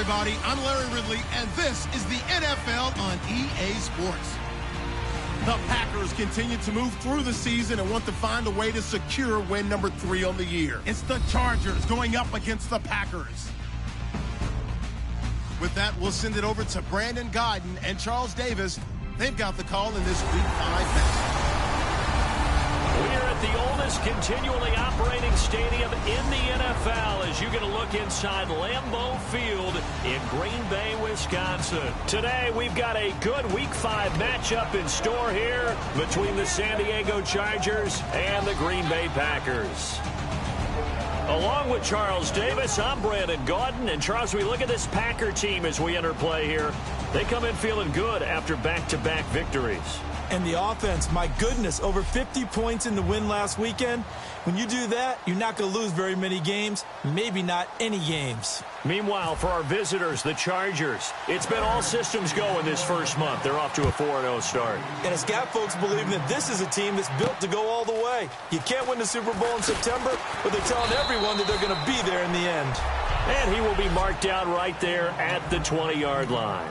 everybody. I'm Larry Ridley, and this is the NFL on EA Sports. The Packers continue to move through the season and want to find a way to secure win number 3 on the year. It's the Chargers going up against the Packers. With that, we'll send it over to Brandon Godden and Charles Davis. They've got the call in this Week 5 matchup. We're at the oldest continually operating stadium in the NFL as you get a look inside Lambeau Field in Green Bay, Wisconsin. Today, we've got a good Week 5 matchup in store here between the San Diego Chargers and the Green Bay Packers. Along with Charles Davis, I'm Brandon Gaudin. And Charles, we look at this Packer team as we enter play here. They come in feeling good after back-to-back victories. And the offense, my goodness, over 50 points in the win last weekend. When you do that, you're not going to lose very many games, maybe not any games. Meanwhile, for our visitors, the Chargers, it's been all systems go in this first month. They're off to a 4-0 start. And it's got folks believing that this is a team that's built to go all the way. You can't win the Super Bowl in September, but they're telling everyone that they're going to be there in the end. And he will be marked down right there at the 20-yard line.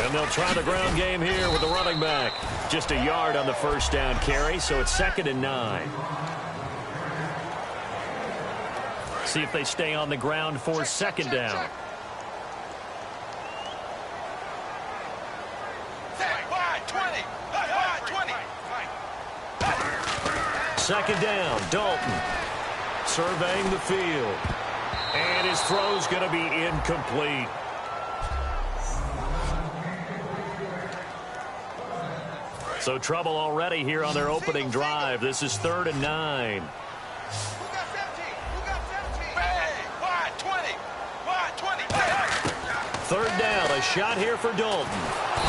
And they'll try the ground game here with the running back. Just a yard on the first down carry, so it's 2nd and 9. See if they stay on the ground for 2nd down. Second down, Dalton surveying the field. And his throw's going to be incomplete. So trouble already here on their opening drive. This is 3rd and 9. Third down, a shot here for Dalton.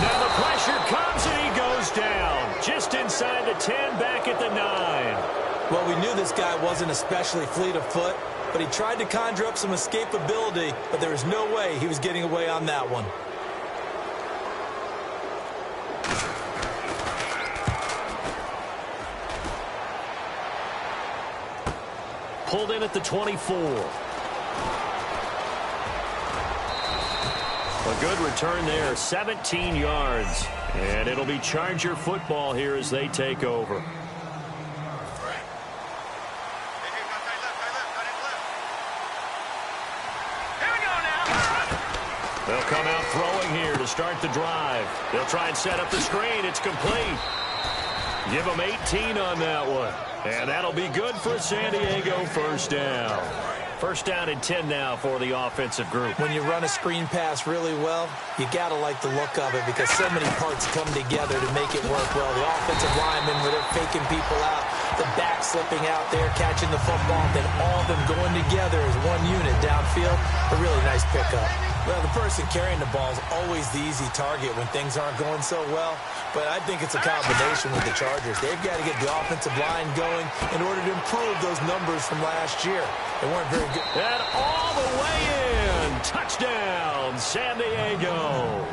Now the pressure comes and he goes down. Just inside the 10, back at the 9. Well, we knew this guy wasn't especially fleet of foot, but he tried to conjure up some escapability, but there was no way he was getting away on that one. Pulled in at the 24. A good return there, 17 yards. And it'll be Charger football here as they take over. They'll come out throwing here to start the drive. They'll try and set up the screen. It's complete. Give them 18 on that one. And that'll be good for San Diego. First down. First down and 10 now for the offensive group. When you run a screen pass really well, you got to like the look of it because so many parts come together to make it work well. The offensive linemen, where they're faking people out, the back slipping out there, catching the football, then all of them going together as one unit downfield. A really nice pickup. Well, the person carrying the ball is always the easy target when things aren't going so well. But I think it's a combination with the Chargers. They've got to get the offensive line going in order to improve those numbers from last year. They weren't very good. And all the way in. Touchdown, San Diego.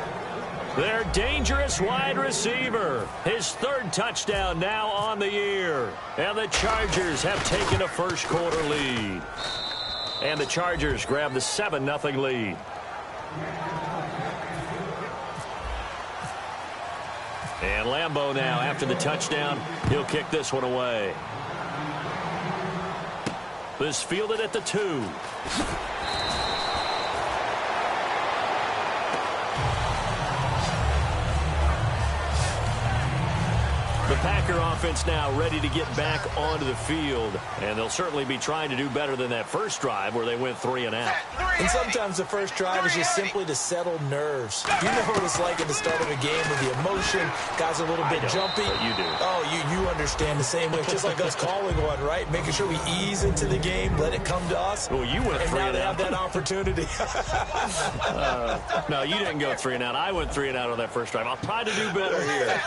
Their dangerous wide receiver. His 3rd touchdown now on the year. And the Chargers have taken a first-quarter lead. And the Chargers grab the 7-0 lead. And Lambeau now, after the touchdown, he'll kick this one away. This fielded at the 2. The Packer offense now ready to get back onto the field. And they'll certainly be trying to do better than that first drive where they went 3 and out. And sometimes the first drive is just simply to settle nerves. You know what it's like at the start of a game with the emotion. Guys are a little bit jumpy. You do. Oh, you understand the same way. It's just like us calling one, right? Making sure we ease into the game, let it come to us. Well, you went 3 and out. And now they have that opportunity. No, you didn't go 3 and out. I went 3 and out on that first drive. I'll try to do better here.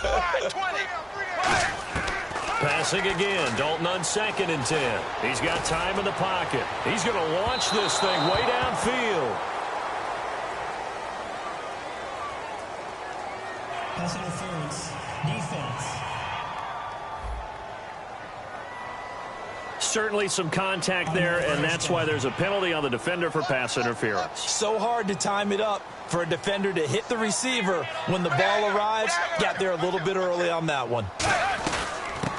Passing again. Dalton on 2nd and 10. He's got time in the pocket. He's going to launch this thing way downfield. Pass interference. Defense. Certainly some contact there, and that's why there's a penalty on the defender for pass interference. So hard to time it up for a defender to hit the receiver when the ball arrives. Got there a little bit early on that one.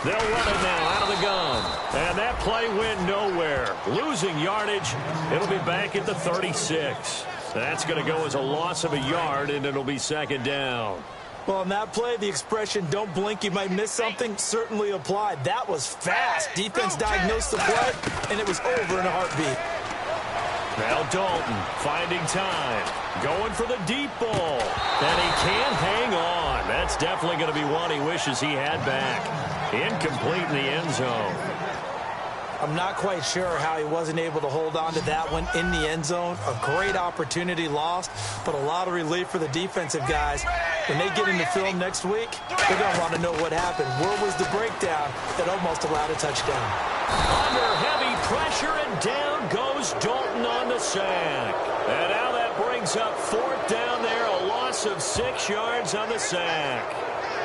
They'll run it now out of the gun. And that play went nowhere. Losing yardage. It'll be back at the 36. That's going to go as a loss of a yard, and it'll be second down. Well, on that play, the expression, don't blink, you might miss something, certainly applied. That was fast. Defense diagnosed the play, and it was over in a heartbeat. Now Dalton finding time. Going for the deep ball. And he can't hang on. That's definitely going to be one he wishes he had back. Incomplete in the end zone. I'm not quite sure how he wasn't able to hold on to that one in the end zone. A great opportunity lost, but a lot of relief for the defensive guys. When they get into film next week, they're going to want to know what happened. Where was the breakdown that almost allowed a touchdown? Under heavy pressure, and down goes Dalton on the sack. And now that brings up fourth down there, a loss of 6 yards on the sack.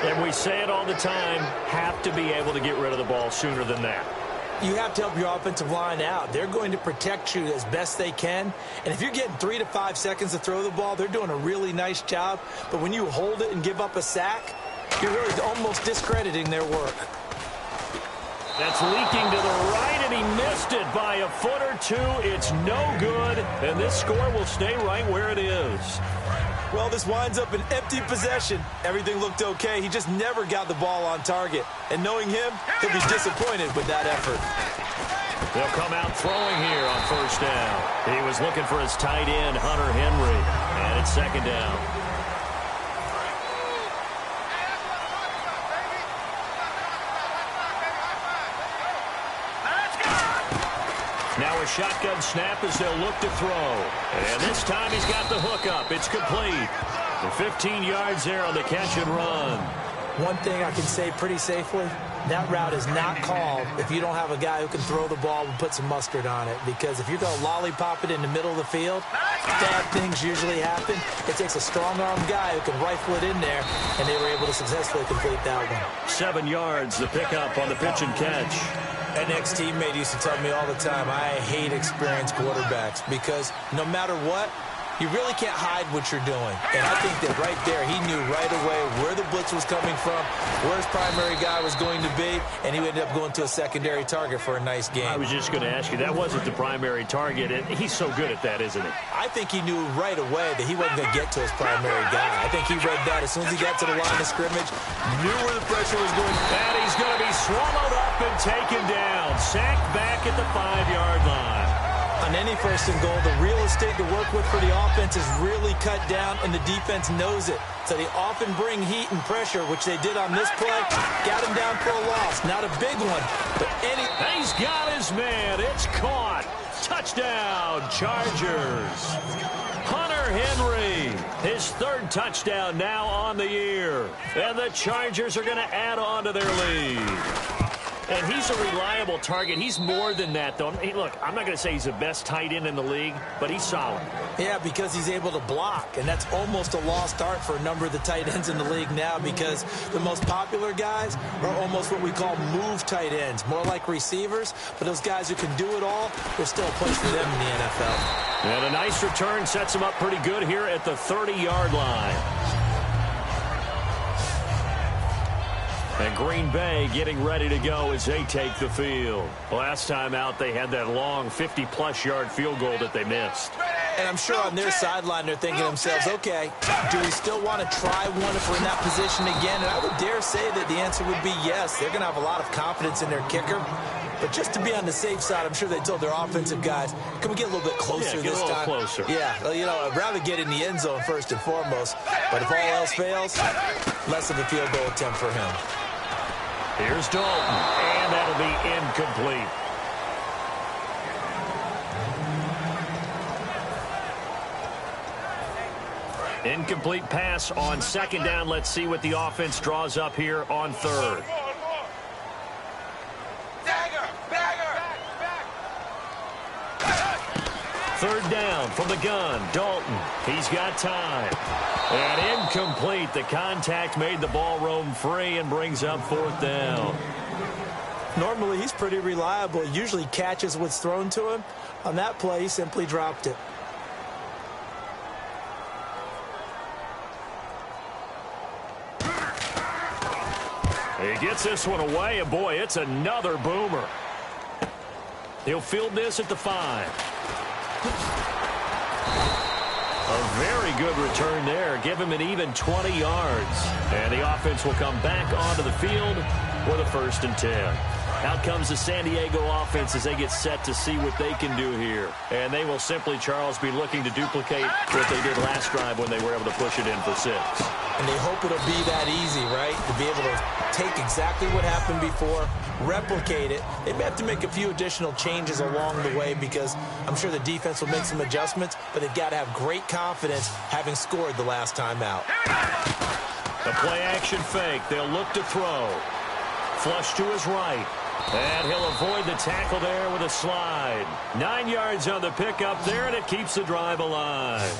And we say it all the time, have to be able to get rid of the ball sooner than that. You have to help your offensive line out. They're going to protect you as best they can. And if you're getting 3 to 5 seconds to throw the ball, they're doing a really nice job. But when you hold it and give up a sack, you're really almost discrediting their work. That's leaking to the right, and he missed it by a foot or two. It's no good, and this score will stay right where it is. Well, this winds up an empty possession. Everything looked okay. He just never got the ball on target. And knowing him, he'll be disappointed with that effort. They'll come out throwing here on first down. He was looking for his tight end, Hunter Henry, and it's second down. Now a shotgun snap as they'll look to throw. And this time he's got the hook up. It's complete. The 15 yards there on the catch and run. One thing I can say pretty safely, that route is not called if you don't have a guy who can throw the ball and put some mustard on it. Because if you're going to lollipop it in the middle of the field, bad things usually happen. It takes a strong-armed guy who can rifle it in there, and they were able to successfully complete that one. 7 yards, the pickup on the pitch and catch. An ex-teammate used to tell me all the time, I hate experienced quarterbacks because no matter what, you really can't hide what you're doing. And I think that right there, he knew right away where the blitz was coming from, where his primary guy was going to be, and he ended up going to a secondary target for a nice game. I was just going to ask you, that wasn't the primary target, and he's so good at that, isn't he? I think he knew right away that he wasn't going to get to his primary guy. I think he read that as soon as he got to the line of scrimmage, knew where the pressure was going. And he's going to be swallowed up and taken down. Sacked back at the 5-yard line. On any first and goal, the real estate to work with for the offense is really cut down, and the defense knows it. So they often bring heat and pressure, which they did on this play. Got him down for a loss. Not a big one, but He's got his man. It's caught. Touchdown, Chargers. Hunter Henry, his 3rd touchdown now on the year. And the Chargers are going to add on to their lead. And he's a reliable target. He's more than that, though. Hey, look, I'm not going to say he's the best tight end in the league, but he's solid. Yeah, because he's able to block, and that's almost a lost art for a number of the tight ends in the league now because the most popular guys are almost what we call move tight ends, more like receivers, but those guys who can do it all, there's still a place for them in the NFL. And a nice return sets him up pretty good here at the 30-yard line. And Green Bay getting ready to go as they take the field. Last time out, they had that long 50-plus yard field goal that they missed. And I'm sure on their sideline, they're thinking to themselves, okay, do we still want to try one if we're in that position again? And I would dare say that the answer would be yes. They're going to have a lot of confidence in their kicker. But just to be on the safe side, I'm sure they told their offensive guys, can we get a little bit closer this time? Closer. Yeah, well, you know, I'd rather get in the end zone first and foremost. But if all else fails, less of a field goal attempt for him. Here's Dalton, and that'll be incomplete. Incomplete pass on second down. Let's see what the offense draws up here on 3rd. Third down from the gun. Dalton. He's got time. And incomplete. The contact made the ball roam free and brings up fourth down. Normally, he's pretty reliable. He usually catches what's thrown to him. On that play, he simply dropped it. He gets this one away, and boy, it's another boomer. He'll field this at the 5. A very good return there. Give him an even 20 yards. And the offense will come back onto the field with a 1st and 10. Out comes the San Diego offense as they get set to see what they can do here. And they will simply, Charles, be looking to duplicate what they did last drive when they were able to push it in for 6. And they hope it'll be that easy, right? To be able to take exactly what happened before, replicate it. They may have to make a few additional changes along the way because I'm sure the defense will make some adjustments, but they've got to have great confidence having scored the last time out. The play-action fake. They'll look to throw. Flush to his right. And he'll avoid the tackle there with a slide. 9 yards on the pickup there, and it keeps the drive alive.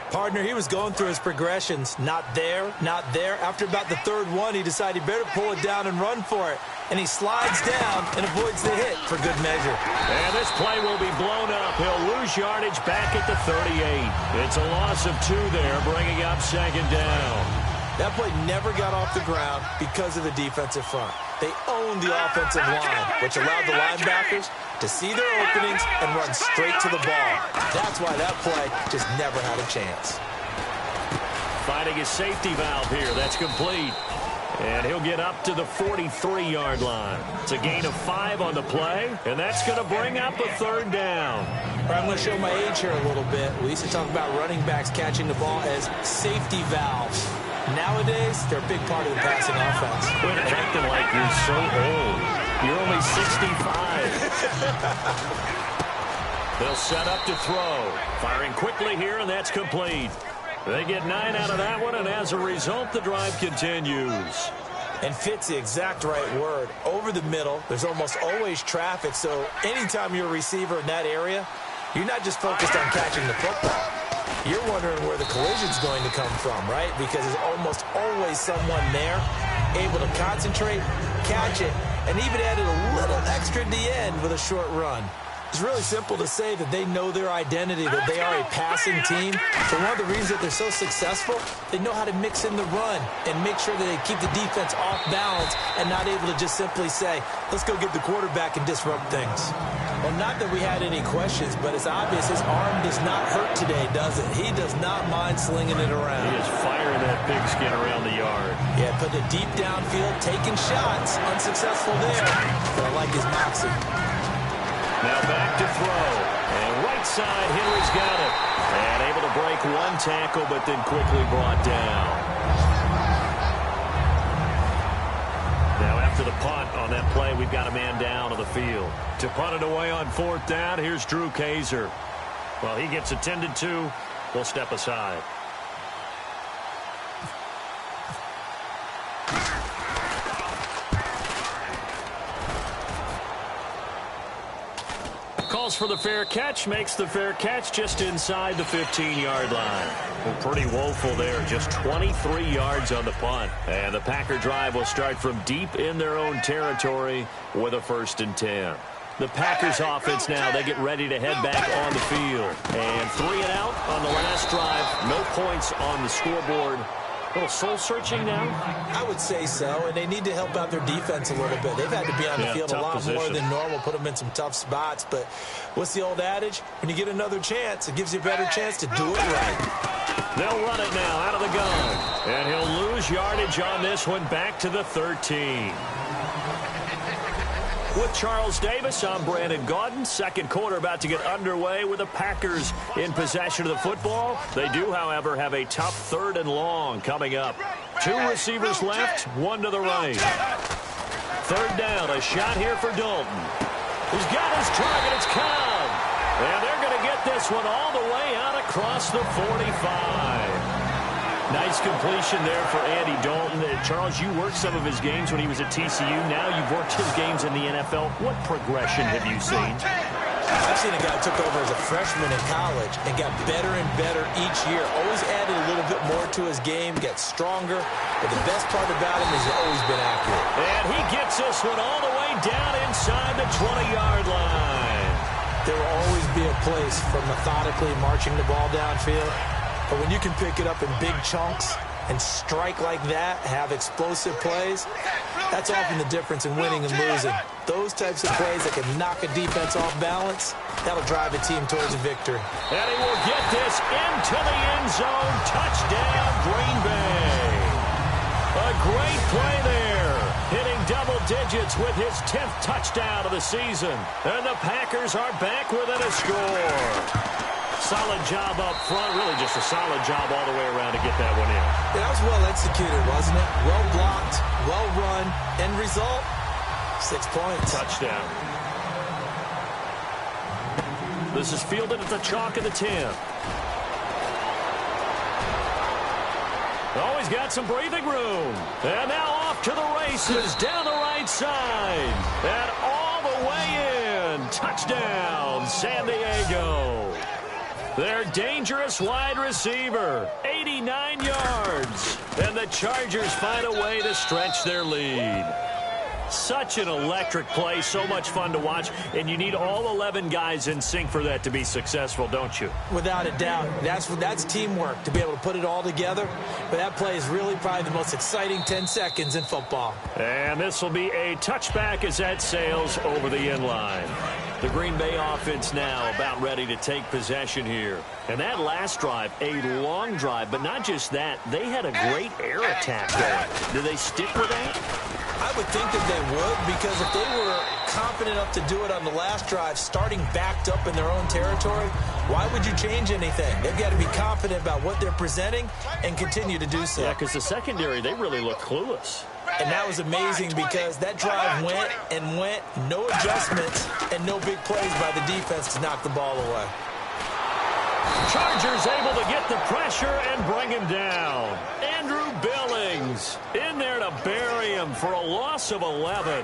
Partner, he was going through his progressions. Not there, not there. After about the 3rd one, he decided he better pull it down and run for it. And he slides down and avoids the hit for good measure. And this play will be blown up. He'll lose yardage back at the 38. It's a loss of 2 there, bringing up 2nd down. That play never got off the ground because of the defensive front. They owned the offensive line, which allowed the linebackers to see their openings and run straight to the ball. That's why that play just never had a chance. Finding his safety valve here. That's complete. And he'll get up to the 43-yard line. It's a gain of 5 on the play, and that's going to bring up a 3rd down. All right, I'm going to show my age here a little bit. We used to talk about running backs catching the ball as safety valves. Nowadays, they're a big part of the passing offense. Quit acting like you're so old. You're only 65. They'll set up to throw. Firing quickly here, and that's complete. They get 9 out of that one, and as a result, the drive continues. And fits the exact right word. Over the middle, there's almost always traffic, so anytime you're a receiver in that area, you're not just focused on catching the football. You're wondering where the collision's going to come from, right? Because there's almost always someone there able to concentrate, catch it, and even added a little extra at the end with a short run. It's really simple to say that they know their identity, that they are a passing team. So one of the reasons that they're so successful, they know how to mix in the run and make sure that they keep the defense off balance and not able to just simply say, let's go get the quarterback and disrupt things. Well, not that we had any questions, but it's obvious his arm does not hurt today, does it? He does not mind slinging it around. He is firing that pigskin around the yard. Yeah, put it deep downfield, taking shots. Unsuccessful there, but I like his moxie. Now back to throw. And right side, Henry's got it. And able to break one tackle, but then quickly brought down. Now after the punt on that play, we've got a man down on the field. To punt it away on 4th down, here's Drew Kaiser. Well, he gets attended to. We'll step aside. Calls for the fair catch, makes the fair catch just inside the 15-yard line. Well, pretty woeful there, just 23 yards on the punt. And the Packer drive will start from deep in their own territory with a 1st and 10. The Packers offense now, they get ready to head back on the field. And 3 and out on the last drive. No points on the scoreboard. A little soul-searching now? I would say so, and they need to help out their defense a little bit. They've had to be on the field a lot more than normal, put them in some tough spots. But what's the old adage? When you get another chance, it gives you a better chance to do it right. They'll run it now out of the gun. And he'll lose yardage on this one back to the 13. With Charles Davis, I'm Brandon Gaudin. Second quarter about to get underway with the Packers in possession of the football. They do, however, have a tough 3rd and long coming up. 2 receivers left, 1 to the right. 3rd down, a shot here for Dalton. He's got his target, it's Cobb. And they're going to get this one all the way out across the 45. Nice completion there for Andy Dalton. Charles, you worked some of his games when he was at TCU. Now you've worked his games in the NFL. What progression have you seen? I've seen a guy who took over as a freshman in college and got better and better each year. Always added a little bit more to his game, gets stronger. But the best part about him is he's always been accurate. And he gets this one all the way down inside the 20-yard line. There will always be a place for methodically marching the ball downfield. But when you can pick it up in big chunks and strike like that, have explosive plays, that's often the difference in winning and losing. Those types of plays that can knock a defense off balance, that'll drive a team towards a victory. And he will get this into the end zone. Touchdown, Green Bay. A great play there. Hitting double digits with his 10th touchdown of the season. And the Packers are back within a score. Solid job up front. Really just a solid job all the way around to get that one in. Yeah, that was well executed, wasn't it? Well blocked, well run. End result, 6 points. Touchdown. This is fielded at the chalk of the 10. Always got some breathing room. And now off to the races down the right side. And all the way in. Touchdown, San Diego. Their dangerous wide receiver, 89 yards. And the Chargers find a way to stretch their lead. Such an electric play, so much fun to watch, and you need all 11 guys in sync for that to be successful, don't you? Without a doubt. That's teamwork, to be able to put it all together. But that play is really probably the most exciting 10 seconds in football. And this will be a touchback as that sails over the end line. The Green Bay offense now about ready to take possession here. And that last drive, a long drive, but not just that, they had a great air attack going. Do they stick with that? I would think that they would, because if they were confident enough to do it on the last drive, starting backed up in their own territory, why would you change anything? They've got to be confident about what they're presenting and continue to do so. Yeah, because the secondary, they really look clueless. And that was amazing because that drive went and went, no adjustments, and no big plays by the defense to knock the ball away. Chargers able to get the pressure and bring him down. Andrew Billings in there to bury him for a loss of 11.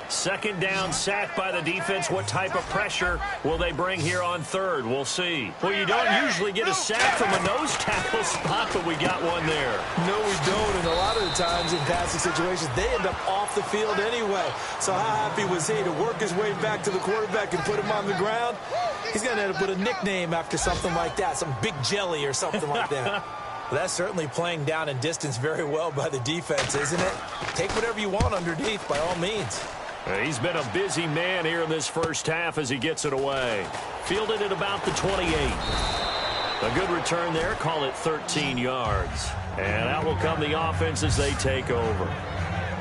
Second down, sack by the defense. What type of pressure will they bring here on third? We'll see. Well, you don't usually get a sack from a nose tackle spot, but we got one there. No, we don't. And a lot of the times in passing situations, they end up off the field anyway. So how happy was he to work his way back to the quarterback and put him on the ground? He's going to end up with a nickname after something like that, some Big Jelly or something like that. Well, that's certainly playing down and distance very well by the defense, isn't it? Take whatever you want underneath, by all means. He's been a busy man here in this first half as he gets it away. Fielded at about the 28. A good return there. Call it 13 yards. And out will come the offense as they take over.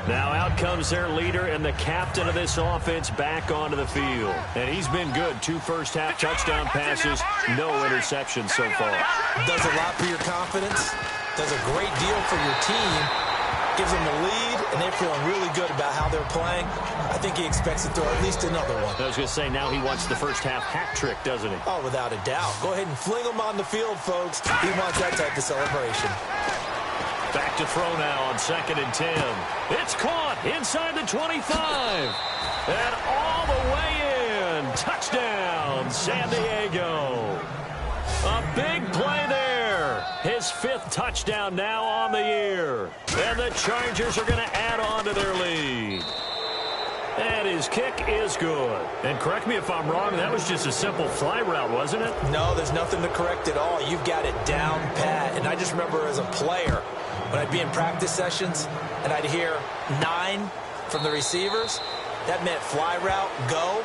Now out comes their leader and the captain of this offense back onto the field. And he's been good. 2 first-half touchdown passes, no interceptions so far. Does a lot for your confidence. Does a great deal for your team. Gives them the lead, and they're feeling really good about how they're playing. I think he expects to throw at least another one. I was going to say, now he wants the first-half hat trick, doesn't he? Oh, without a doubt. Go ahead and fling him on the field, folks. He wants that type of celebration. Back to throw now on 2nd and 10. It's caught inside the 25. And all the way in. Touchdown, San Diego. A big play there. His 5th touchdown now on the year. And the Chargers are going to add on to their lead. And his kick is good. And correct me if I'm wrong, that was just a simple fly route, wasn't it? No, there's nothing to correct at all. You've got it down pat. And I just remember as a player, when I'd be in practice sessions and I'd hear 9 from the receivers, that meant fly route, go,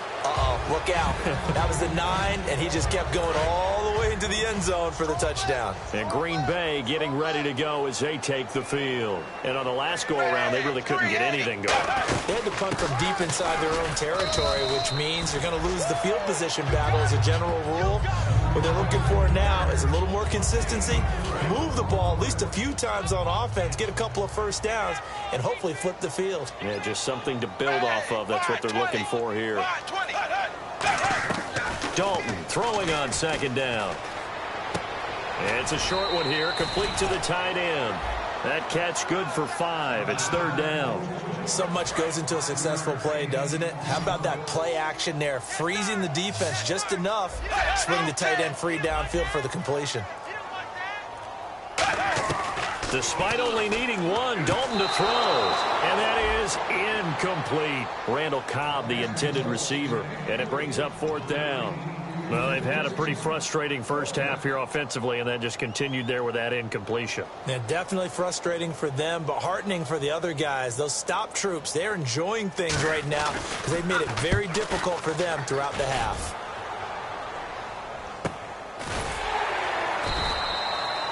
look out. That was the 9, and he just kept going all the way into the end zone for the touchdown. And Green Bay getting ready to go as they take the field. And on the last go-around, they really couldn't get anything going. They had to punt from deep inside their own territory, which means you're going to lose the field position battle as a general rule. What they're looking for now is a little more consistency, move the ball at least a few times on offense, get a couple of first downs, and hopefully flip the field. Yeah, just something to build off of. That's what they're looking for here. Dalton throwing on 2nd down. It's a short one here, complete to the tight end. That catch good for 5. It's 3rd down. So much goes into a successful play, doesn't it? How about that play action there? Freezing the defense just enough. Swing the tight end free downfield for the completion. Despite only needing one, Dalton to throw. And that is incomplete. Randall Cobb, the intended receiver. And it brings up 4th down. Well, they've had a pretty frustrating first half here offensively, and then just continued there with that incompletion. Yeah, definitely frustrating for them, but heartening for the other guys. Those stop troops, they're enjoying things right now because they've made it very difficult for them throughout the half.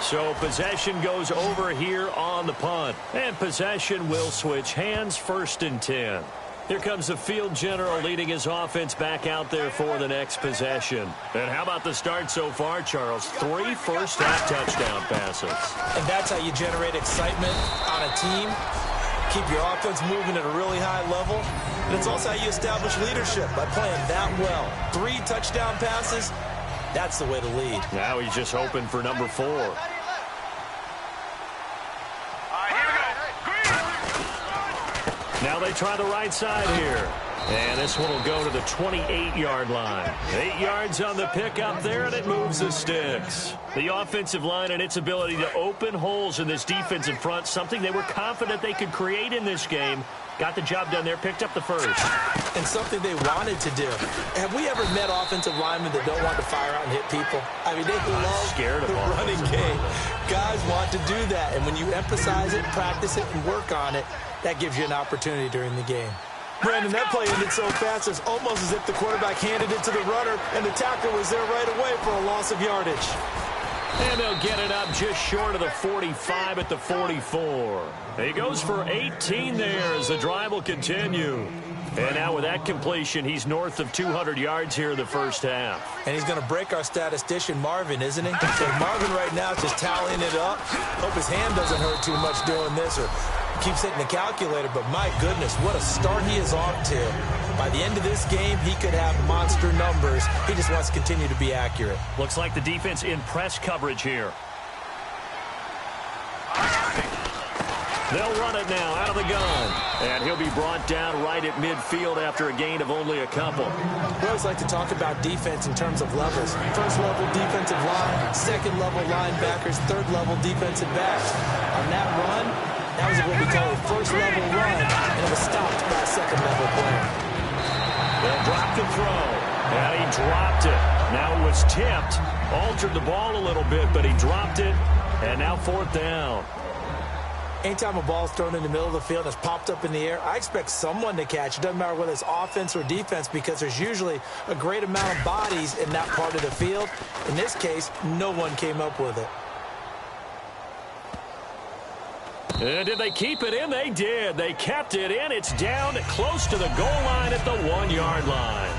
So possession goes over here on the punt. And possession will switch hands, 1st and 10. Here comes the field general leading his offense back out there for the next possession. And how about the start so far, Charles? 3 first-half touchdown passes. And that's how you generate excitement on a team. Keep your offense moving at a really high level. And it's also how you establish leadership by playing that well. 3 touchdown passes, that's the way to lead. Now he's just hoping for number 4. Now they try the right side here. And this one will go to the 28-yard line. 8 yards on the pickup there, and it moves the sticks. The offensive line and its ability to open holes in this defensive front, something they were confident they could create in this game. Got the job done there, picked up the first. And something they wanted to do. Have we ever met offensive linemen that don't want to fire out and hit people? I mean, they love the running game. Guys want to do that, and when you emphasize it, practice it, and work on it, that gives you an opportunity during the game. Brandon, that play ended so fast, it's almost as if the quarterback handed it to the runner, and the tackler was there right away for a loss of yardage. And they'll get it up just short of the 45 at the 44. He goes for 18 there as the drive will continue. And now with that completion, he's north of 200 yards here in the first half. And he's going to break our statistician, Marvin, isn't he? So Marvin right now is just tallying it up. Hope his hand doesn't hurt too much doing this or keeps hitting the calculator. But my goodness, what a start he is off to. By the end of this game, he could have monster numbers. He just wants to continue to be accurate. Looks like the defense in press coverage here. They'll run it now out of the gun. And he'll be brought down right at midfield after a gain of only a couple. We always like to talk about defense in terms of levels. First level defensive line, second level linebackers, third level defensive backs. On that run, that was what we call a first level run, and it was stopped by a second level player. They'll drop the throw. And he dropped it. Now it was tipped. Altered the ball a little bit, but he dropped it. And now 4th down. Anytime a ball is thrown in the middle of the field and it's popped up in the air, I expect someone to catch. It doesn't matter whether it's offense or defense because there's usually a great amount of bodies in that part of the field. In this case, no one came up with it. And did they keep it in? They did. They kept it in. It's down close to the goal line at the 1-yard line.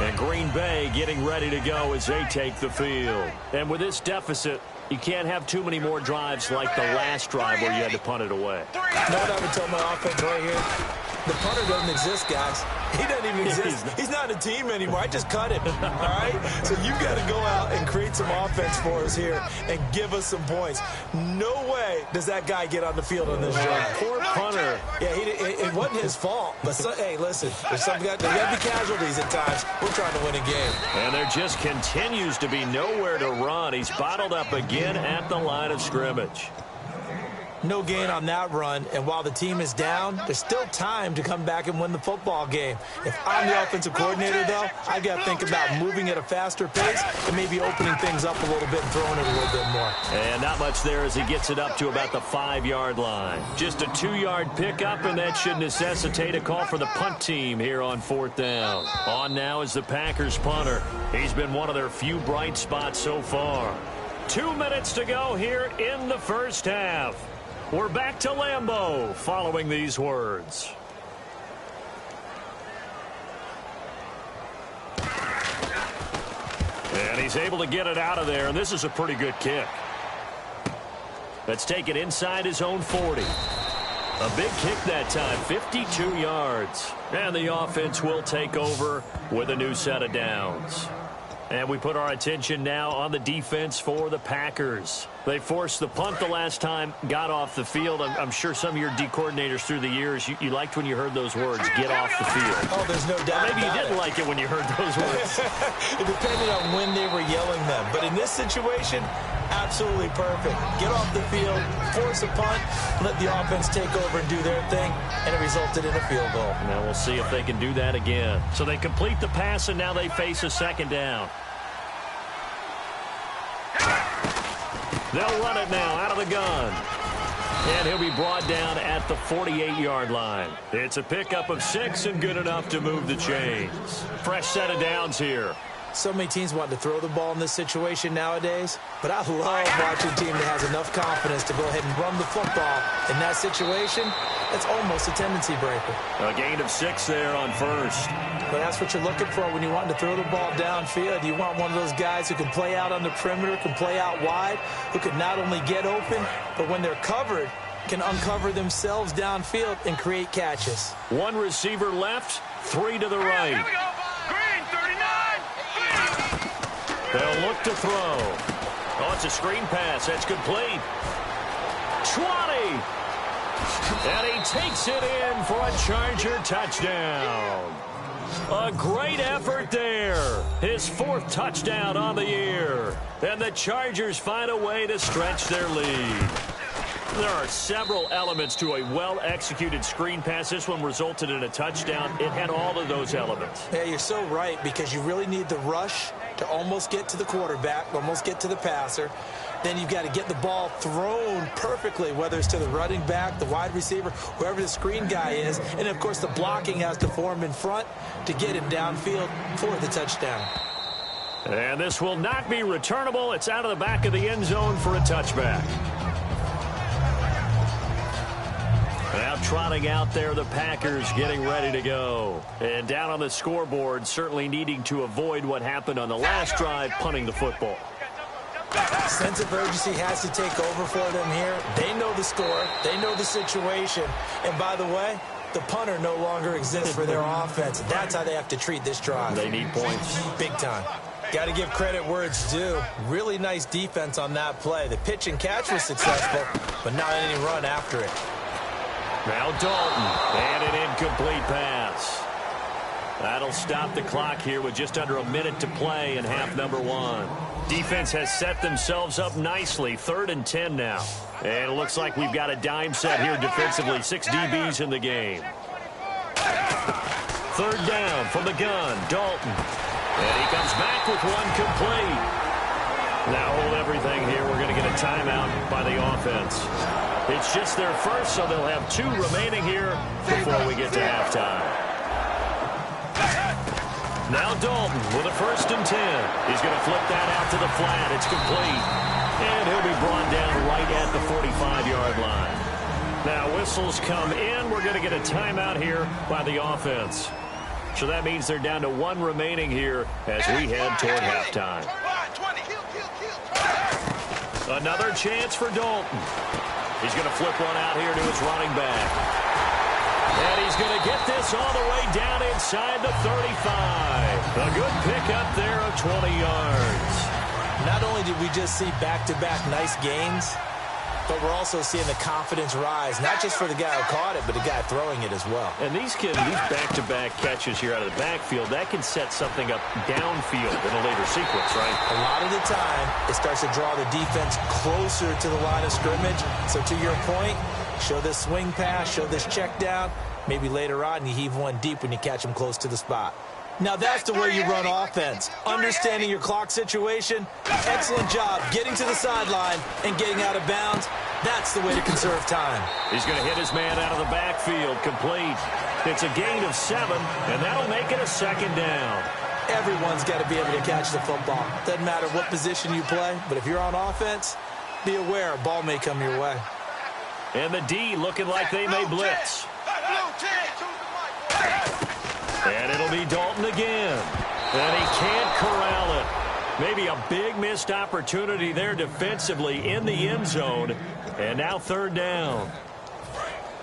And Green Bay getting ready to go as they take the field. And with this deficit, you can't have too many more drives like the last drive where you had to punt it away. You know what I would tell my offense right here? The punter doesn't exist, guys. He doesn't even exist. He's not a team anymore. I just cut him, all right? So you've got to go out and create some offense for us here and give us some points. No way does that guy get on the field on this drive. Poor punter. Yeah, it wasn't his fault. But, hey, listen, there's got to be casualties at times. We're trying to win a game. And there just continues to be nowhere to run. He's bottled up again at the line of scrimmage. No gain on that run, and while the team is down, there's still time to come back and win the football game. If I'm the offensive coordinator, though, I've got to think about moving at a faster pace and maybe opening things up a little bit and throwing it a little bit more. And not much there as he gets it up to about the 5-yard line. Just a 2-yard pickup, and that should necessitate a call for the punt team here on 4th down. On now is the Packers punter. He's been one of their few bright spots so far. 2 minutes to go here in the first half. We're back to Lambeau following these words. And he's able to get it out of there, and this is a pretty good kick. Let's take it inside his own 40. A big kick that time, 52 yards. And the offense will take over with a new set of downs. And we put our attention now on the defense for the Packers. They forced the punt the last time, got off the field. I'm sure some of your D coordinators through the years, you liked when you heard those words, get off the field. Oh, there's no doubt. Or maybe you didn't like it when you heard those words. It depended on when they were yelling them. But in this situation, absolutely perfect. Get off the field, force a punt, let the offense take over and do their thing, and it resulted in a field goal. Now we'll see if they can do that again. So they complete the pass, and now they face a second down. They'll run it now out of the gun. And he'll be brought down at the 48-yard line. It's a pickup of 6 and good enough to move the chains. Fresh set of downs here. So many teams want to throw the ball in this situation nowadays, but I love watching a team that has enough confidence to go ahead and run the football. In that situation, that's almost a tendency breaker. A gain of 6 there on first. But that's what you're looking for when you want to throw the ball downfield. You want one of those guys who can play out on the perimeter, can play out wide, who can not only get open, but when they're covered, can uncover themselves downfield and create catches. One receiver left, 3 to the right. Here we go. Green, 39. They'll look to throw. Oh, it's a screen pass. That's complete. 20. And he takes it in for a Charger touchdown. A great effort there. His 4th touchdown on the year. And the Chargers find a way to stretch their lead. There are several elements to a well-executed screen pass. This one resulted in a touchdown. It had all of those elements. Yeah, you're so right, because you really need the rush to almost get to the quarterback, almost get to the passer. Then you've got to get the ball thrown perfectly, whether it's to the running back, the wide receiver, whoever the screen guy is. And, of course, the blocking has to form in front to get him downfield for the touchdown. And this will not be returnable. It's out of the back of the end zone for a touchback. Now trotting out there, the Packers getting ready to go. And down on the scoreboard, certainly needing to avoid what happened on the last drive, punting the football. Sense of urgency has to take over for them here. They know the score. They know the situation. And by the way, the punter no longer exists for their offense. That's how they have to treat this drive. They need points. Big time. Got to give credit where it's due. Really nice defense on that play. The pitch and catch was successful, but not any run after it. Now Dalton, and an incomplete pass. That'll stop the clock here with just under a minute to play in half number 1. Defense has set themselves up nicely. 3rd and 10 now. And it looks like we've got a dime set here defensively. 6 DBs in the game. 3rd down from the gun, Dalton. And he comes back with one complete. Now hold everything here. We're going to get a timeout by the offense. It's just their first, so they'll have 2 remaining here before we get to halftime. Now Dalton with a 1st and 10. He's going to flip that out to the flat. It's complete. And he'll be brought down right at the 45-yard line. Now whistles come in. We're going to get a timeout here by the offense. So that means they're down to 1 remaining here as we head toward halftime. Another chance for Dalton. He's going to flip one out here to his running back. And he's going to get this all the way down inside the 35. A good pickup there of 20 yards. Not only did we just see back-to-back nice gains, but we're also seeing the confidence rise, not just for the guy who caught it, but the guy throwing it as well. And these back-to-back catches here out of the backfield, that can set something up downfield in a later sequence, right? A lot of the time, it starts to draw the defense closer to the line of scrimmage. So to your point, show this swing pass, show this check down. Maybe later on, you heave one deep when you catch them close to the spot. Now that's the way you run offense. Understanding your clock situation. Excellent job getting to the sideline and getting out of bounds. That's the way to conserve time. He's going to hit his man out of the backfield. Complete. It's a gain of 7, and that'll make it a 2nd down. Everyone's got to be able to catch the football. Doesn't matter what position you play, but if you're on offense, be aware a ball may come your way. And the D looking like they may blitz. And it'll be Dalton again. And he can't corral it. Maybe a big missed opportunity there defensively in the end zone. And now 3rd down.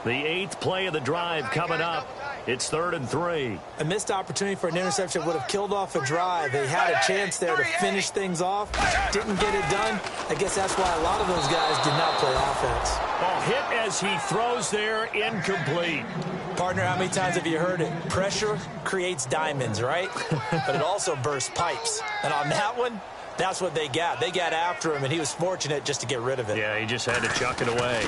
The 8th play of the drive coming up It's 3rd and 3. A missed opportunity for an interception would have killed off a drive. They had a chance there to finish things off. Didn't get it done. I guess that's why a lot of those guys did not play offense. Ball hit as he throws there, incomplete. Partner, how many times have you heard it? Pressure creates diamonds, right? But it also bursts pipes. And on that one, that's what they got. They got after him, and he was fortunate just to get rid of it. Yeah, he just had to chuck it away.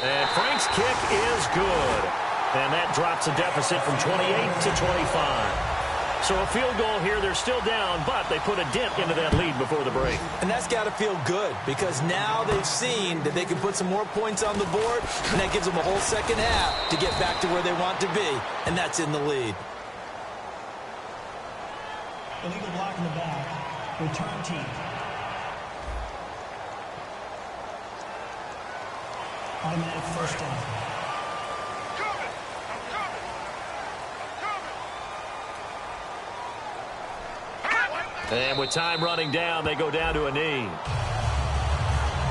And Frank's kick is good. And that drops a deficit from 28 to 25. So a field goal here, they're still down, but they put a dent into that lead before the break. And that's got to feel good because now they've seen that they can put some more points on the board, and that gives them a whole second half to get back to where they want to be, and that's in the lead. Illegal block in the back. Return team. Automatic first down. And with time running down, they go down to a knee.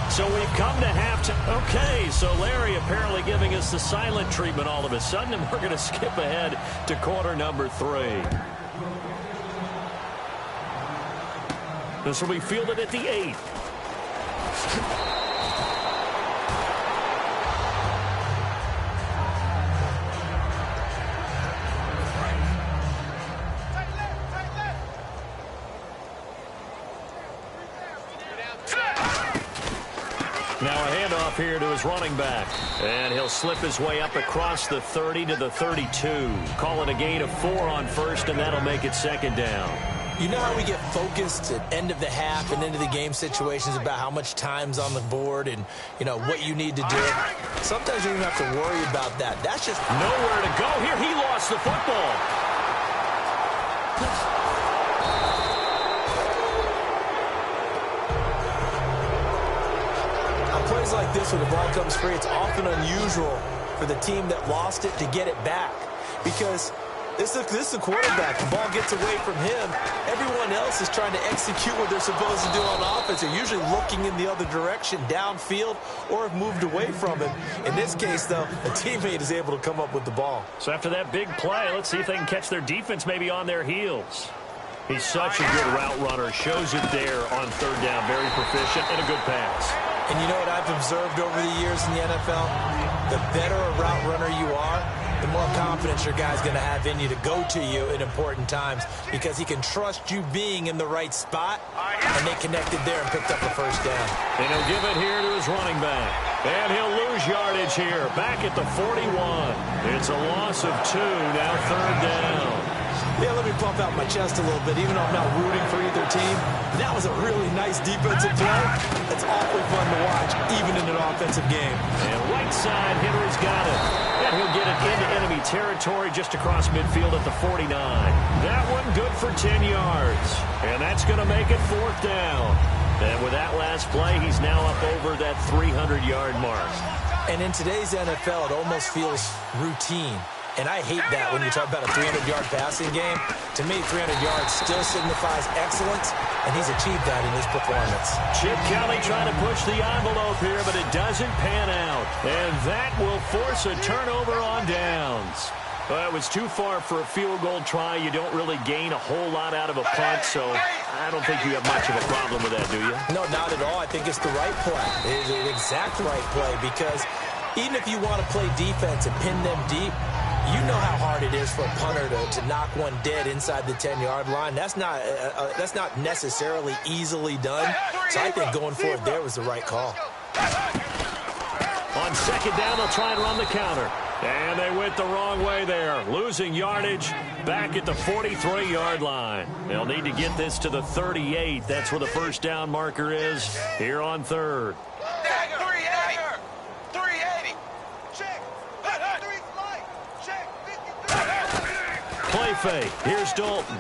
So we've come to halftime. Okay, so Larry apparently giving us the silent treatment all of a sudden, and we're going to skip ahead to quarter number 3. This will be fielded at the 8. Now a handoff here to his running back. And he'll slip his way up across the 30 to the 32. Calling a gain of 4 on first, and that'll make it 2nd down. You know how we get focused at end of the half and into the game situations about how much time's on the board and, you know, what you need to do? Sometimes you don't have to worry about that. That's just nowhere to go. Here he lost the football. Plays like this when the ball comes free, it's often unusual for the team that lost it to get it back because this is a quarterback. The ball gets away from him. Everyone else is trying to execute what they're supposed to do on offense. They're usually looking in the other direction, downfield, or have moved away from it. In this case, though, a teammate is able to come up with the ball. So after that big play, let's see if they can catch their defense maybe on their heels. He's such a good route runner. Shows it there on 3rd down. Very proficient and a good pass. And you know what I've observed over the years in the NFL? The better a route runner you are, the more confidence your guy's going to have in you to go to you in important times because he can trust you being in the right spot, and they connected there and picked up the 1st down. And he'll give it here to his running back. And he'll lose yardage here, back at the 41. It's a loss of 2, now 3rd down. Yeah, let me pump out my chest a little bit, even though I'm not rooting for either team. That was a really nice defensive play. It's awfully fun to watch, even in an offensive game. And right side, Henry's got it. And he'll get it into enemy territory just across midfield at the 49. That one good for 10 yards. And that's going to make it 4th down. And with that last play, he's now up over that 300-yard mark. And in today's NFL, it almost feels routine. And I hate that when you talk about a 300-yard passing game. To me, 300 yards still signifies excellence, and he's achieved that in his performance. Chip Kelly trying to push the envelope here, but it doesn't pan out. And that will force a turnover on downs. Well, it was too far for a field goal try. You don't really gain a whole lot out of a punt, so I don't think you have much of a problem with that, do you? No, not at all. I think it's the right play. It's the exact right play because even if you want to play defense and pin them deep, you know how hard it is for a punter to knock one dead inside the 10-yard line. That's not necessarily easily done. So I think going for it there was the right call. On 2nd down, they'll try and run the counter. And they went the wrong way there. Losing yardage back at the 43-yard line. They'll need to get this to the 38. That's where the 1st down marker is here on 3rd. Play fake. Here's Dalton.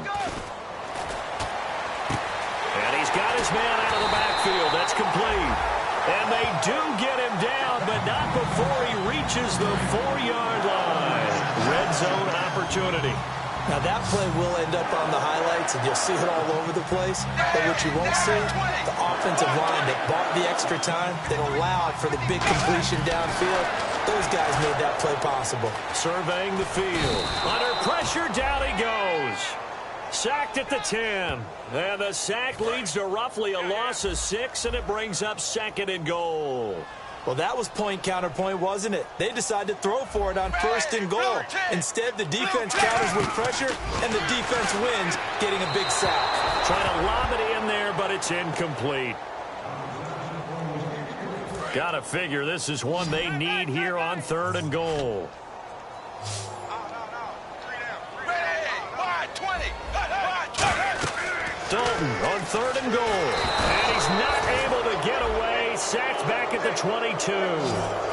And he's got his man out of the backfield. That's complete. And they do get him down, but not before he reaches the 4-yard line. Red zone opportunity. Now, that play will end up on the highlights, and you'll see it all over the place. But what you won't see, the offensive line that bought the extra time, that allowed for the big completion downfield. Those guys made that play possible. Surveying the field. Under pressure, down he goes. Sacked at the 10. And the sack leads to roughly a loss of 6, and it brings up 2nd and goal. Well, that was point counterpoint, wasn't it? They decided to throw for it on 1st and goal. Instead, the defense counters with pressure, and the defense wins, getting a big sack. Trying to lob it in there, but it's incomplete. Gotta figure this is one they need here on 3rd and goal. Dalton on 3rd and goal. And he's not able to get away. Sacked back at the 22.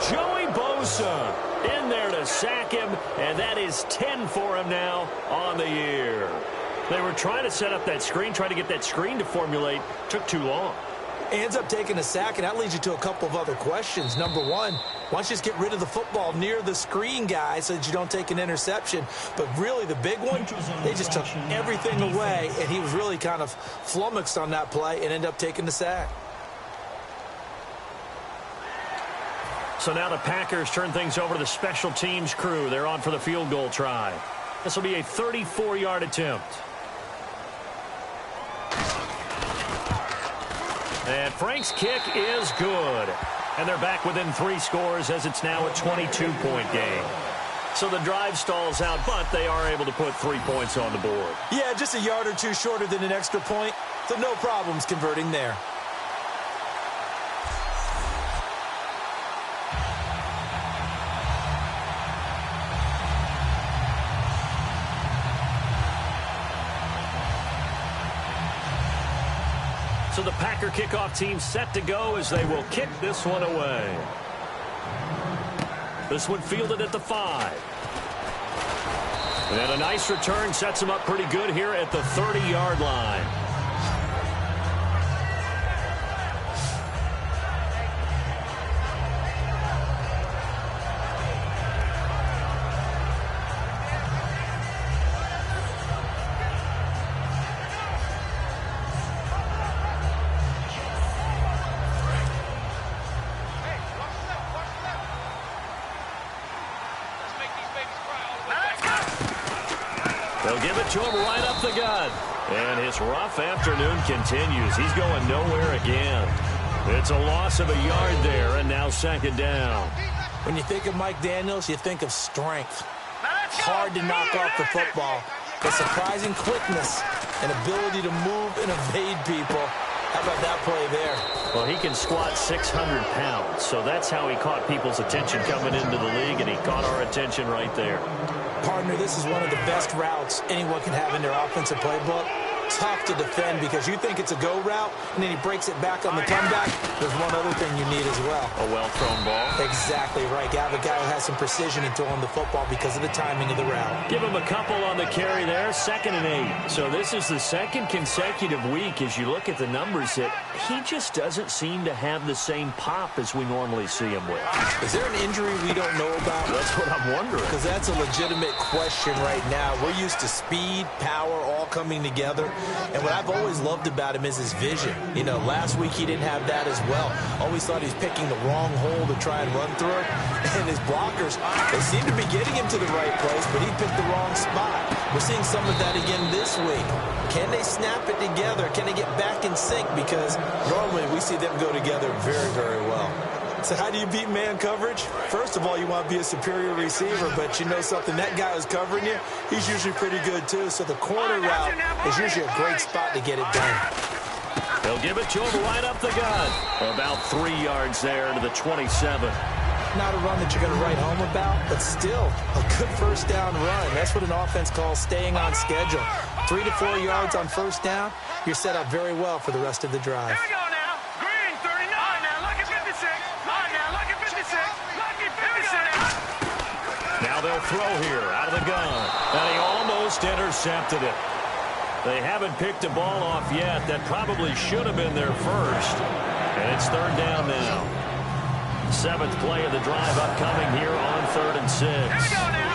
Joey Bosa in there to sack him, and that is 10 for him now on the year. They were trying to set up that screen, trying to get that screen to formulate. Took too long. Ends up taking a sack, and that leads you to a couple of other questions. Number one, why don't you just get rid of the football near the screen guy so that you don't take an interception? But really, the big one, they just took everything away, and he was really kind of flummoxed on that play and ended up taking the sack. So now the Packers turn things over to the special teams crew. They're on for the field goal try. This will be a 34-yard attempt. And Frank's kick is good. And they're back within 3 scores as it's now a 22-point game. So the drive stalls out, but they are able to put 3 points on the board. Yeah, just a yard or two shorter than an extra point, so no problems converting there. So the Packer kickoff team set to go as they will kick this one away. This one fielded at the 5. And a nice return sets him up pretty good here at the 30-yard line. They'll give it to him right up the gut. And his rough afternoon continues. He's going nowhere again. It's a loss of a yard there, and now 2nd down. When you think of Mike Daniels, you think of strength. Hard to knock off the football. The surprising quickness and ability to move and evade people. How about that play there? Well, he can squat 600 pounds, so that's how he caught people's attention coming into the league, and he caught our attention right there. Partner, this is one of the best routes anyone can have in their offensive playbook. Tough to defend because you think it's a go route, and then he breaks it back on the comeback. There's one other thing you need as well. A well-thrown ball. Exactly right. You have a guy who has some precision in throwing the football because of the timing of the route. Give him a couple on the carry there. 2nd and 8. So this is the 2nd consecutive week as you look at the numbers that he just doesn't seem to have the same pop as we normally see him with. Is there an injury we don't know about? That's what I'm wondering. Because that's a legitimate question right now. We're used to speed, power, all coming together. And what I've always loved about him is his vision. You know, last week he didn't have that as well. Always thought he was picking the wrong hole to try and run through. And his blockers, they seem to be getting him to the right place, but he picked the wrong spot. We're seeing some of that again this week. Can they snap it together? Can they get back in sync? Because normally we see them go together very, very well. So how do you beat man coverage? First of all, you want to be a superior receiver, but you know something, that guy who's covering you, he's usually pretty good too. So the corner route is usually a great spot to get it done. They'll give it to him right up the gut. About 3 yards there to the 27. Not a run that you're going to write home about, but still a good 1st down run. That's what an offense calls staying on schedule. 3 to 4 yards on 1st down, you're set up very well for the rest of the drive. Here we go now. Green, 39. Now look at 56. Now look at 56. Lucky 56. Now they'll throw here out of the gun. And he almost intercepted it. They haven't picked a ball off yet. That probably should have been their first. And it's 3rd down now. 7th play of the drive upcoming here on 3rd and 6. Here we go now.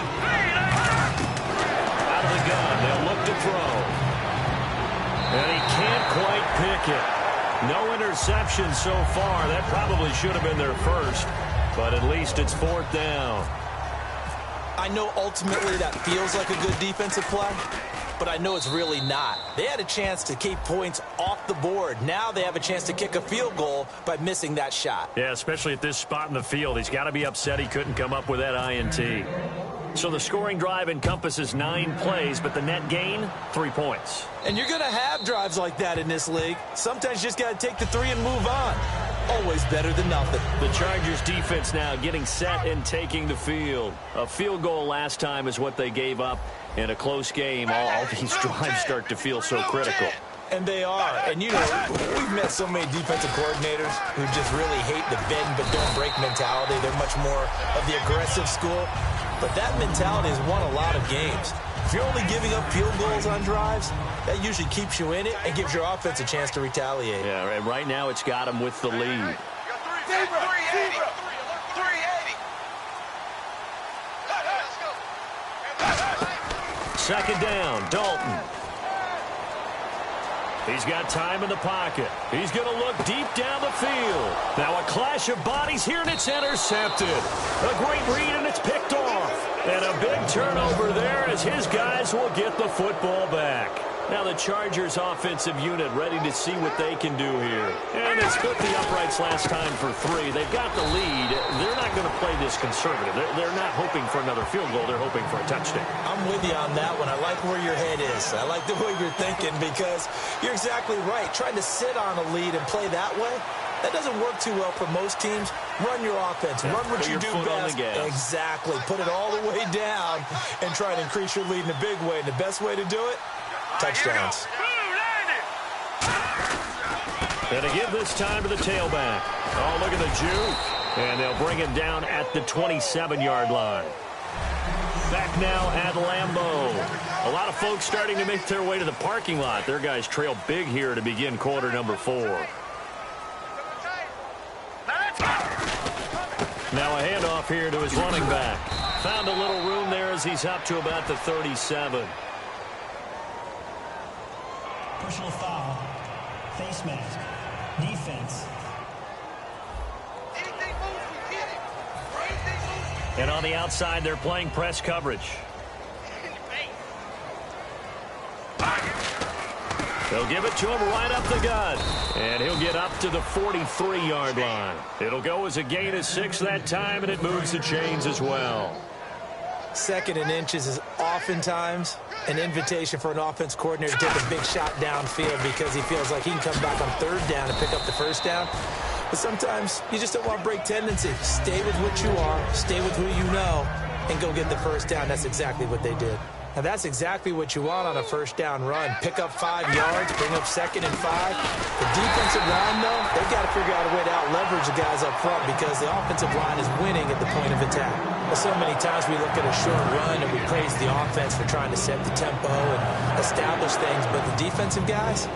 Out of the gun, they'll look to throw. And he can't quite pick it. No interception so far. That probably should have been their first. But at least it's 4th down. I know ultimately that feels like a good defensive play, but I know it's really not. They had a chance to keep points off the board. Now they have a chance to kick a field goal by missing that shot. Yeah, especially at this spot in the field. He's got to be upset he couldn't come up with that INT. So the scoring drive encompasses 9 plays, but the net gain, 3 points. And you're going to have drives like that in this league. Sometimes you just got to take the 3 and move on. Always better than nothing. The Chargers defense now getting set and taking the field. A field goal last time is what they gave up in a close game. All these drives start to feel so critical. And they are. And, you know, we've met so many defensive coordinators who just really hate the bend but don't break mentality. They're much more of the aggressive school. But that mentality has won a lot of games. If you're only giving up field goals on drives, that usually keeps you in it and gives your offense a chance to retaliate. Yeah, and right now it's got them with the lead. 380. 380. Second down, Dalton. He's got time in the pocket. He's going to look deep down the field. Now a clash of bodies here, and it's intercepted. A great read, and it's picked off. And a big turnover there as his guys will get the football back. Now the Chargers offensive unit ready to see what they can do here. And they split the uprights last time for 3. They've got the lead. They're not going to play this conservative. They're not hoping for another field goal. They're hoping for a touchdown. I'm with you on that one. I like where your head is. I like the way you're thinking because you're exactly right. Trying to sit on a lead and play that way, that doesn't work too well for most teams. Run your offense. Run what you do best. Exactly. Put it all the way down and try to increase your lead in a big way. And the best way to do it, touchdowns. And to give this time to the tailback. Oh, look at the juke. And they'll bring him down at the 27-yard line. Back now at Lambeau. A lot of folks starting to make their way to the parking lot. Their guys trail big here to begin quarter number 4. Now a handoff here to his running back. Found a little room there as he's up to about the 37. Personal foul. Face mask. Defense. And on the outside, they're playing press coverage. They'll give it to him right up the gut. And he'll get up to the 43-yard line. It'll go as a gain of 6 that time, and it moves the chains as well. 2nd and inches is oftentimes an invitation for an offense coordinator to take a big shot downfield because he feels like he can come back on 3rd down and pick up the 1st down. But sometimes you just don't want to break tendency. Stay with what you are, stay with who you know, and go get the 1st down. That's exactly what they did. Now, that's exactly what you want on a 1st down run. Pick up 5 yards, bring up 2nd and 5. The defensive line, though, they've got to figure out a way to out-leverage the guys up front because the offensive line is winning at the point of attack. Well, so many times we look at a short run and we praise the offense for trying to set the tempo and establish things, but the defensive guys,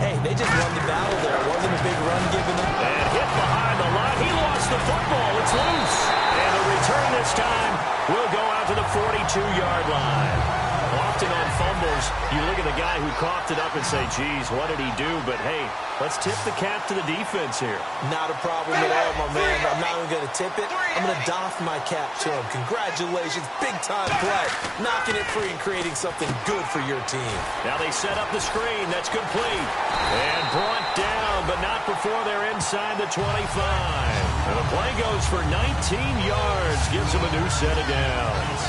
hey, they just won the battle there. It wasn't a big run given them. And hit behind the line. He lost the football. It's loose. And the return this time will go out to the 42-yard line. Often on fumbles, you look at the guy who coughed it up and say, geez, what did he do? But, hey, let's tip the cap to the defense here. Not a problem at all, my man. I'm not even going to tip it. I'm going to doff my cap to him. Congratulations. Big-time play. Knocking it free and creating something good for your team. Now they set up the screen. That's complete. And brought down, but not before they're inside the 25. And the play goes for 19 yards. Gives them a new set of downs.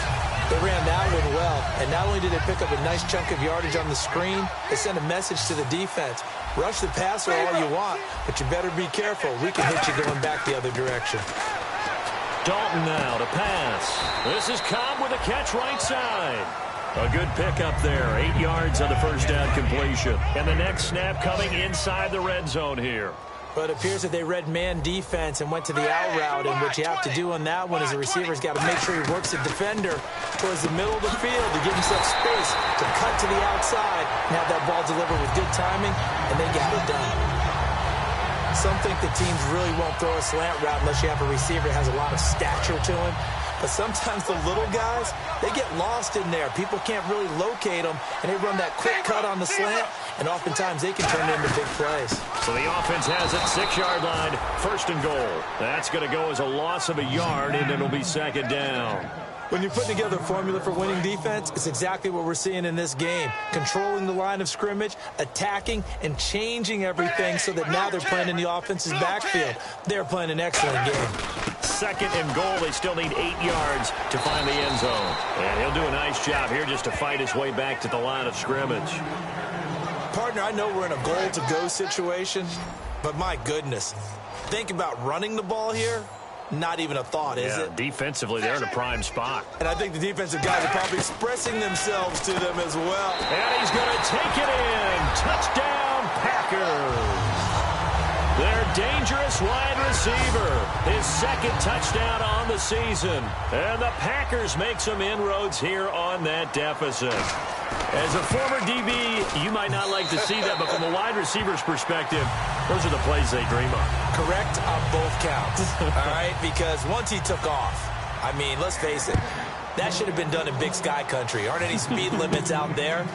They ran that one well, and not only did they pick up a nice chunk of yardage on the screen, they sent a message to the defense. Rush the passer all you want, but you better be careful. We can hit you going back the other direction. Dalton now to pass. This is Cobb with a catch right side. A good pickup there. 8 yards on the 1st down completion. And the next snap coming inside the red zone here. But it appears that they read man defense and went to the out route, and what you have to do on that one is the receiver's got to make sure he works the defender towards the middle of the field to give himself space to cut to the outside and have that ball delivered with good timing, and they got it done. Some think the teams really won't throw a slant route unless you have a receiver that has a lot of stature to him. But sometimes the little guys, they get lost in there. People can't really locate them, and they run that quick cut on the slant, and oftentimes they can turn it into big plays. So the offense has it, 6-yard line, 1st and goal. That's going to go as a loss of a yard, and it'll be 2nd down. When you're putting together a formula for winning defense, it's exactly what we're seeing in this game. Controlling the line of scrimmage, attacking, and changing everything so that now they're playing in the offense's backfield. They're playing an excellent game. 2nd and goal. They still need 8 yards to find the end zone. And he'll do a nice job here just to fight his way back to the line of scrimmage. Partner, I know we're in a goal-to-go situation, but my goodness, think about running the ball here. Not even a thought, is it? Defensively, they're in a prime spot. And I think the defensive guys are probably expressing themselves to them as well. And he's going to take it in. Touchdown, Packers. Their dangerous wide receiver. His 2nd touchdown on the season. And the Packers make some inroads here on that deficit. As a former DB, you might not like to see that, but from a wide receiver's perspective, those are the plays they dream of. Correct on both counts, all right? Because once he took off, I mean, let's face it, that should have been done in Big Sky Country. Aren't any speed limits out there?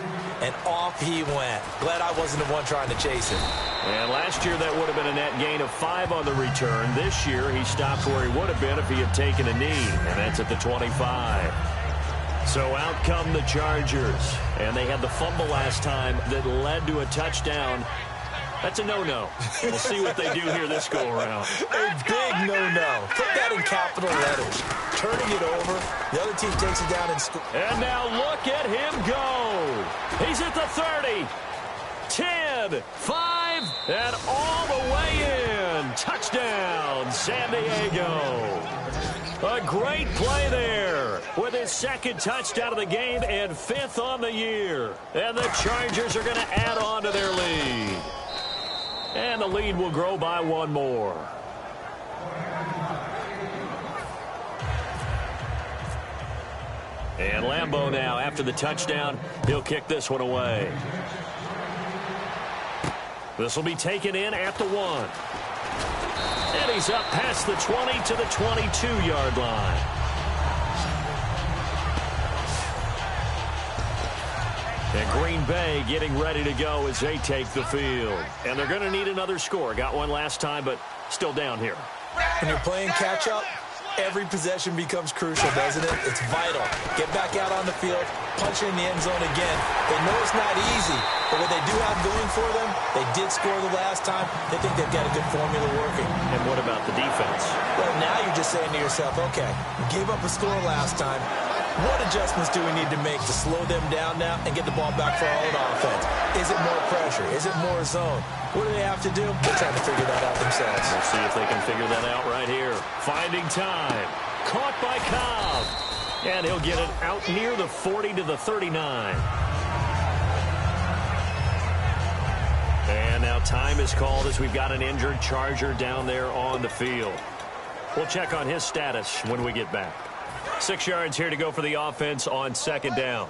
And off he went. Glad I wasn't the one trying to chase him. And last year, that would have been a net gain of 5 on the return. This year, he stopped where he would have been if he had taken a knee, and that's at the 25. So out come the Chargers. And they had the fumble last time that led to a touchdown. That's a no-no. We'll see what they do here this go-around. A big no-no. Put that in capital letters. Turning it over. The other team takes it down and scores. And now look at him go. He's at the 30. 10, 5, and all the way in. Touchdown, San Diego. A great play there with his 2nd touchdown of the game and 5th on the year. And the Chargers are going to add on to their lead. And the lead will grow by 1 more. And Lambeau now, after the touchdown, he'll kick this one away. This will be taken in at the 1. And he's up past the 20 to the 22-yard line. And Green Bay getting ready to go as they take the field. And they're going to need another score. Got one last time, but still down here. When you're playing catch-up, every possession becomes crucial, doesn't it? It's vital. Get back out on the field, punch it in the end zone again. They know it's not easy, but what they do have going for them, they did score the last time. They think they've got a good formula working. And what about the defense? Well, now you're just saying to yourself, okay, we gave up a score last time. What adjustments do we need to make to slow them down now and get the ball back for our own offense? Is it more pressure? Is it more zone? What do they have to do? They're trying to figure that out themselves. We'll see if they can figure that out right here. Finding time. Caught by Cobb. And he'll get it out near the 40 to the 39. And now time is called as we've got an injured Charger down there on the field. We'll check on his status when we get back. 6 yards here to go for the offense on 2nd down.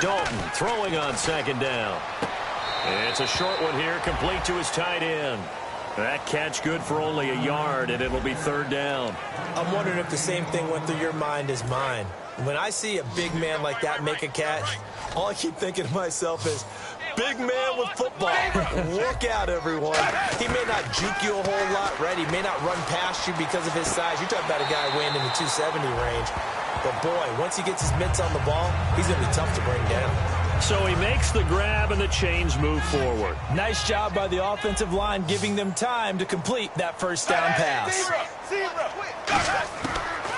Dalton throwing on 2nd down. It's a short one here, complete to his tight end. That catch good for only a yard, and it'll be 3rd down. I'm wondering if the same thing went through your mind as mine. When I see a big man like that make a catch, all I keep thinking to myself is, big man with football. Look out, everyone. He may not juke you a whole lot, right? He may not run past you because of his size. You're talking about a guy weighing in the 270 range. But, boy, once he gets his mitts on the ball, he's going to be tough to bring down. So he makes the grab, and the chains move forward. Nice job by the offensive line, giving them time to complete that first down pass.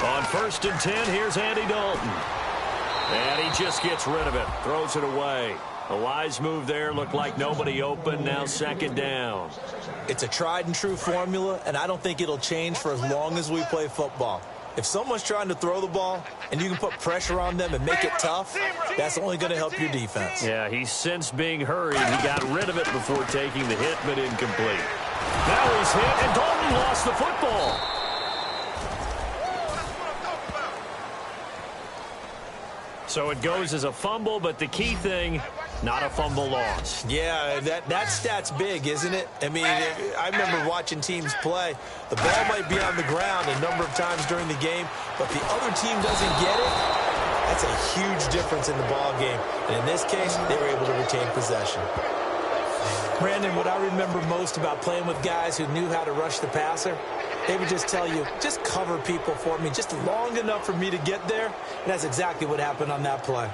On 1st and 10, here's Andy Dalton. And he just gets rid of it, throws it away. A wise move there, looked like nobody open, now 2nd down. It's a tried-and-true formula, and I don't think it'll change for as long as we play football. If someone's trying to throw the ball and you can put pressure on them and make it tough, that's only going to help your defense. Yeah, he's sensed being hurried. He got rid of it before taking the hit, but incomplete. Now he's hit, and Dalton lost the football. So it goes as a fumble, but the key thing, not a fumble loss. Yeah, that stat's big, isn't it? I mean, I remember watching teams play. The ball might be on the ground a number of times during the game, but the other team doesn't get it. That's a huge difference in the ball game. And in this case, they were able to retain possession. Brandon, what I remember most about playing with guys who knew how to rush the passer, they would just tell you, just cover people for me, just long enough for me to get there. And that's exactly what happened on that play.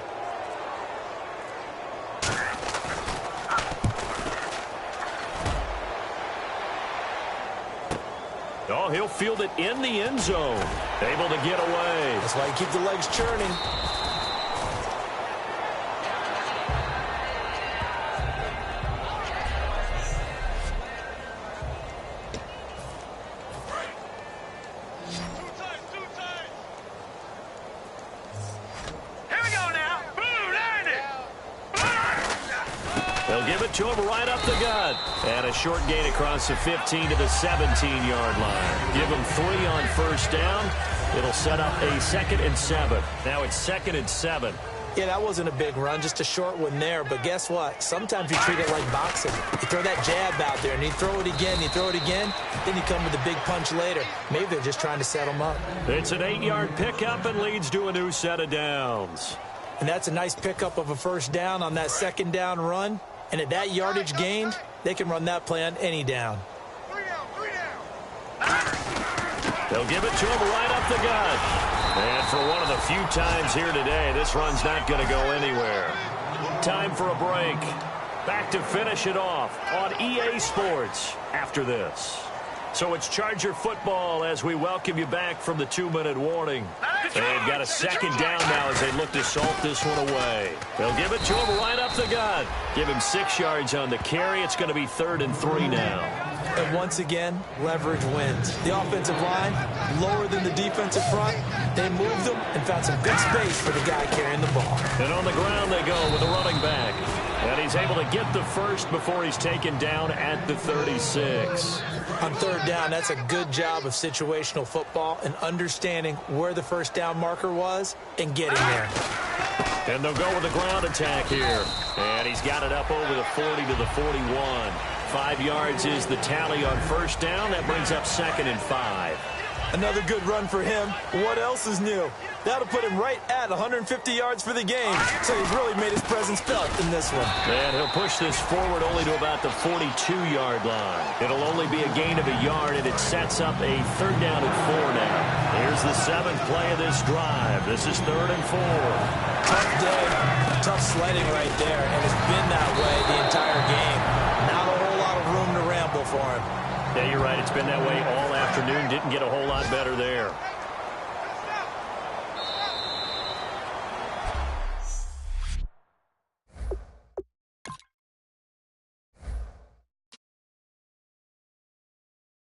Oh, he'll field it in the end zone. Able to get away. That's why you keep the legs churning. They'll give it to him right up the gut. And a short gain across the 15 to the 17-yard line. Give him 3 on first down. It'll set up a 2nd and 7. Now it's 2nd and 7. Yeah, that wasn't a big run, just a short one there. But guess what? Sometimes you treat it like boxing. You throw that jab out there, and you throw it again, you throw it again, then you come with a big punch later. Maybe they're just trying to set them up. It's an 8-yard pickup and leads to a new set of downs. And that's a nice pickup of a first down on that 2nd down run. And at that yardage gained, they can run that play on any down. They'll give it to him right up the gut. And for one of the few times here today, this run's not going to go anywhere. Time for a break. Back to finish it off on EA Sports after this. So it's Charger football as we welcome you back from the 2-minute warning. They've got a 2nd down now as they look to salt this one away. They'll give it to him right up the gut. Give him 6 yards on the carry. It's going to be 3rd and 3 now. And once again, leverage wins. The offensive line, lower than the defensive front. They moved them and found some good space for the guy carrying the ball. And on the ground they go with a running back. And he's able to get the first before he's taken down at the 36. On 3rd down, that's a good job of situational football and understanding where the first down marker was and getting there. And they'll go with a ground attack here. And he's got it up over the 40 to the 41. 5 yards is the tally on first down. That brings up 2nd and 5. Another good run for him. What else is new? That'll put him right at 150 yards for the game. So he's really made his presence felt in this one. And he'll push this forward only to about the 42-yard line. It'll only be a gain of a yard, and it sets up a 3rd down and 4 now. Here's the 7th play of this drive. This is 3rd and 4. Tough day, tough sledding right there, and it's been that way the entire game. Not a whole lot of room to ramble for him. Yeah, you're right. It's been that way all afternoon. Didn't get a whole lot better there.